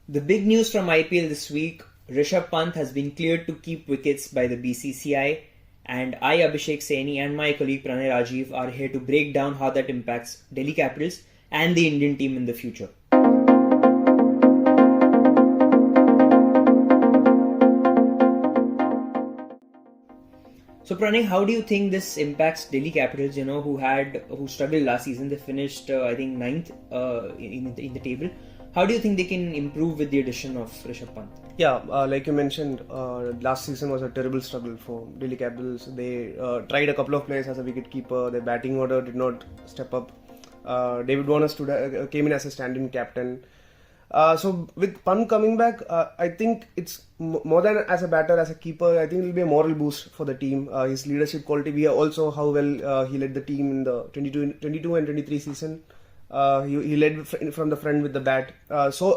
The big news from IPL this week, Rishabh Pant has been cleared to keep wickets by the BCCI, and I, Abhishek, Saini and my colleague Pranay, Rajiv are here to break down how that impacts Delhi Capitals and the Indian team in the future. So Pranay, how do you think this impacts Delhi Capitals? Who struggled last season. They finished, I think, ninth in the table. How do you think they can improve with the addition of Rishabh Pant? Yeah, like you mentioned, last season was a terrible struggle for Delhi Capitals. They tried a couple of players as a wicketkeeper. Their batting order did not step up. David Warner came in as a stand-in captain. So with Pant coming back, I think it's more than as a batter, as a keeper. I think it will be a moral boost for the team. His leadership quality, we are also how well he led the team in the 22 and 23 season. He led from the front with the bat.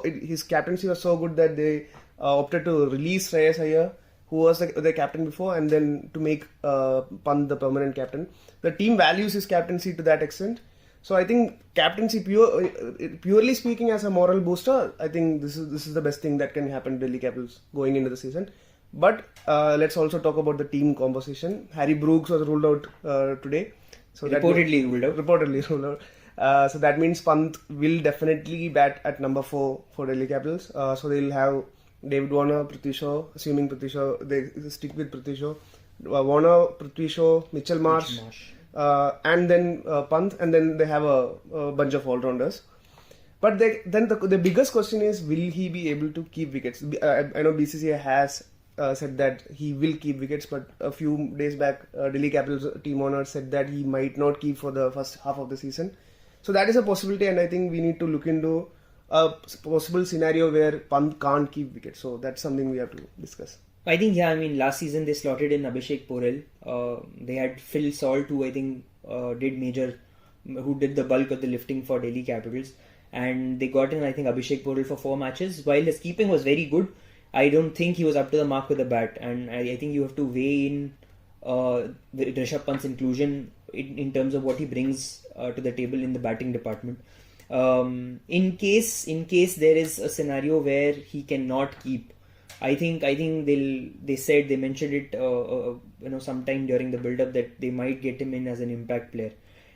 His captaincy was so good that they opted to release Shreyas Iyer, who was the captain before, and then to make Pant the permanent captain. The team values his captaincy to that extent. So I think captaincy, purely speaking, as a moral booster, I think this is the best thing that can happen to Delhi Capitals going into the season. But let's also talk about the team composition. Harry Brooks was ruled out today. So Reportedly ruled out. So that means Pant will definitely bat at number 4 for Delhi Capitals. So they'll have David Warner, Prithvi Shaw, assuming Prithvi Shaw, they stick with Prithvi Shaw. Warner, Prithvi Shaw, Mitchell Marsh. And then Pant, and then they have a bunch of all-rounders. But the biggest question is, will he be able to keep wickets? I know BCCI has said that he will keep wickets, but a few days back, Delhi Capitals team owner said that he might not keep for the first half of the season. So that is a possibility, and I think we need to look into a possible scenario where Pant can't keep wickets. So that's something we have to discuss. I think, last season they slotted in Abhishek Porel. They had Phil Salt, who I think who did the bulk of the lifting for Delhi Capitals. And they got in, I think, Abhishek Porel for 4 matches. While his keeping was very good, I don't think he was up to the mark with the bat. And I think you have to weigh in Rishabh Pant's inclusion in terms of what he brings to the table in the batting department. In case there is a scenario where he cannot keep, I think they mentioned it sometime during the build up that they might get him in as an impact player,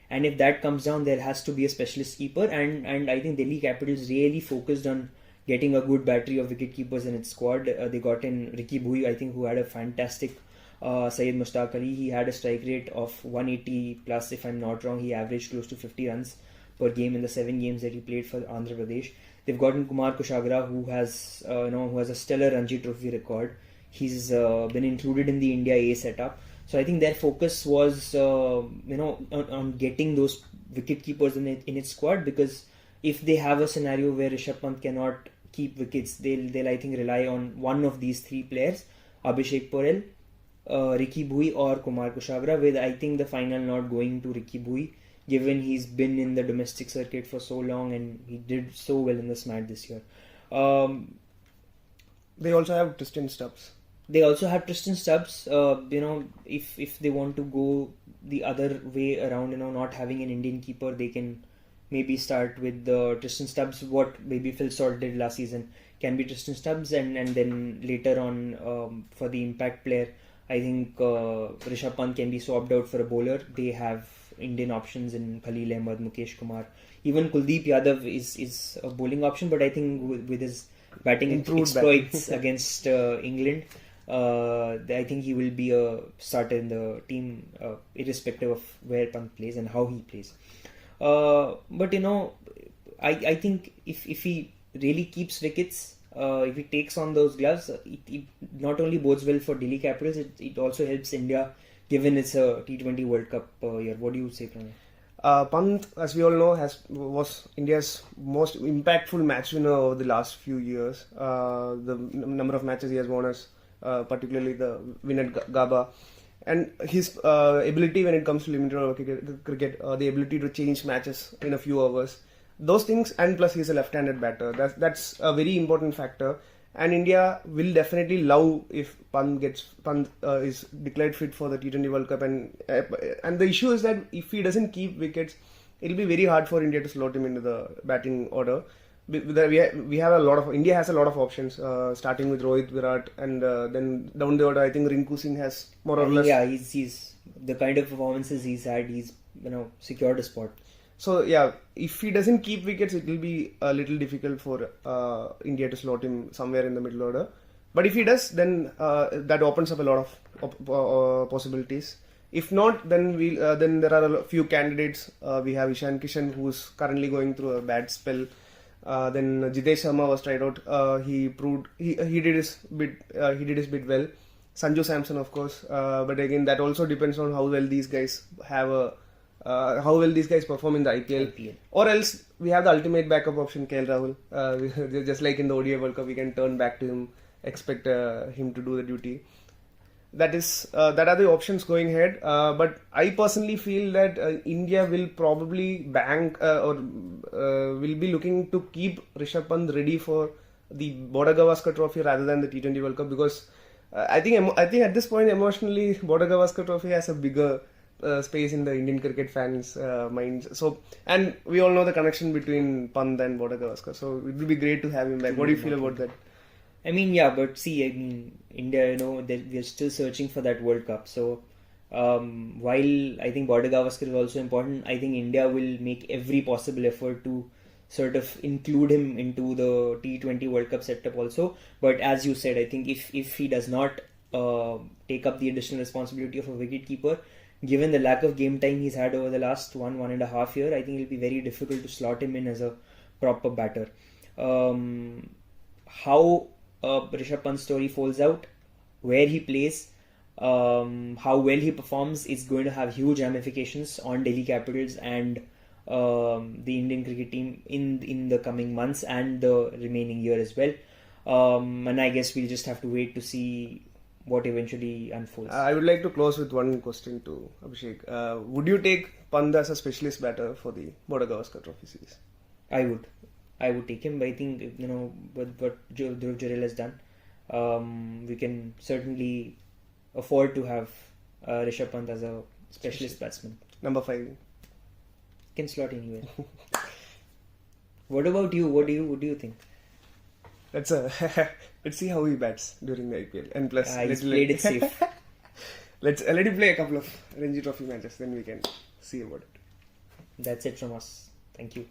and if that comes down, there has to be a specialist keeper, and I think Delhi Capitals really focused on getting a good battery of wicket keepers in its squad. They got in Ricky Bhui, I think, who had a fantastic Syed Mushtaq Ali. He had a strike rate of 180 plus, if I'm not wrong. He averaged close to 50 runs per game in the 7 games that he played for Andhra Pradesh. They've gotten Kumar Kushagra, who has a stellar Ranji Trophy record. He's been included in the India A setup. So I think their focus was on getting those wicket keepers in its squad, because if they have a scenario where Rishabh Pant cannot keep wickets, they'll I think rely on one of these 3 players: Abhishek Porel, Ricky Bhui or Kumar Kushagra, with I think the final nod going to Ricky Bhui, given he's been in the domestic circuit for so long and he did so well in the SMAT this year. They also have Tristan Stubbs. If they want to go the other way around, not having an Indian keeper, they can maybe start with Tristan Stubbs. What maybe Phil Salt did last season can be Tristan Stubbs, and then later on for the impact player, I think Rishabh Pant can be swapped out for a bowler. They have Indian options in Khalil Ahmed, Mukesh Kumar. Even Kuldeep Yadav is a bowling option, but I think with his batting exploits against England, I think he will be a starter in the team, irrespective of where Pant plays and how he plays. But I think if he really keeps wickets, if he takes on those gloves, it not only bodes well for Delhi Capitals, it also helps India, given it's a T20 World Cup year. What do you say, Pranay? Pant, as we all know, was India's most impactful match winner over the last few years. The number of matches he has won us, particularly the win at Gaba, and his ability when it comes to limited over cricket, the ability to change matches in a few hours, those things, and plus he's a left-handed batter. That's a very important factor. And India will definitely love if Pant is declared fit for the T20 World Cup, and the issue is that if he doesn't keep wickets, it'll be very hard for India to slot him into the batting order, we have a lot of India has a lot of options, starting with Rohit, Virat, and then down the order I think Rinku Singh has more or less. Yeah, he's the kind of performances he's had. He's secured a spot. So yeah, if he doesn't keep wickets, it will be a little difficult for India to slot him somewhere in the middle order. But if he does, then that opens up a lot of possibilities. If not, then then there are a few candidates. We have Ishan Kishan, who's currently going through a bad spell. Then Jitesh Sharma was tried out. He proved he did his bit. He did his bit well. Sanju Samson, of course. But again, that also depends on how well these guys how well these guys perform in the IPL. Or else we have the ultimate backup option, KL Rahul. Just like in the ODI World Cup, we can turn back to him, expect him to do the duty. That are the options going ahead. But I personally feel that India will probably bank or will be looking to keep Rishabh Pant ready for the Border Gavaskar Trophy rather than the T20 World Cup, because I think at this point emotionally Border Gavaskar Trophy has a bigger space in the Indian cricket fans' minds. So, and we all know the connection between Pant and Border Gavaskar. So it would be great to have him back. What do you feel about that? I mean, yeah, but see, India, we are still searching for that World Cup. So, while I think Border Gavaskar is also important, I think India will make every possible effort to sort of include him into the T20 World Cup setup also. But as you said, I think if he does not take up the additional responsibility of a wicketkeeper, given the lack of game time he's had over the last 1.5 years, I think it'll be very difficult to slot him in as a proper batter. How Rishabh Pant's story folds out, where he plays, how well he performs is going to have huge ramifications on Delhi Capitals and the Indian cricket team in the coming months and the remaining year as well. And I guess we'll just have to wait to see what eventually unfolds. I would like to close with one question to Abhishek. Would you take Pant as a specialist batter for the Border Gavaskar Trophy series? I would take him, but I think what Dhruv Jurel has done, we can certainly afford to have Rishabh Pant as a specialist batsman. Number 5. Can slot anywhere. What about you? What do you think? Let's see how he bats during the IPL. And plus, he's played it safe. Let him play a couple of Ranji Trophy matches, then we can see about it. That's it from us. Thank you.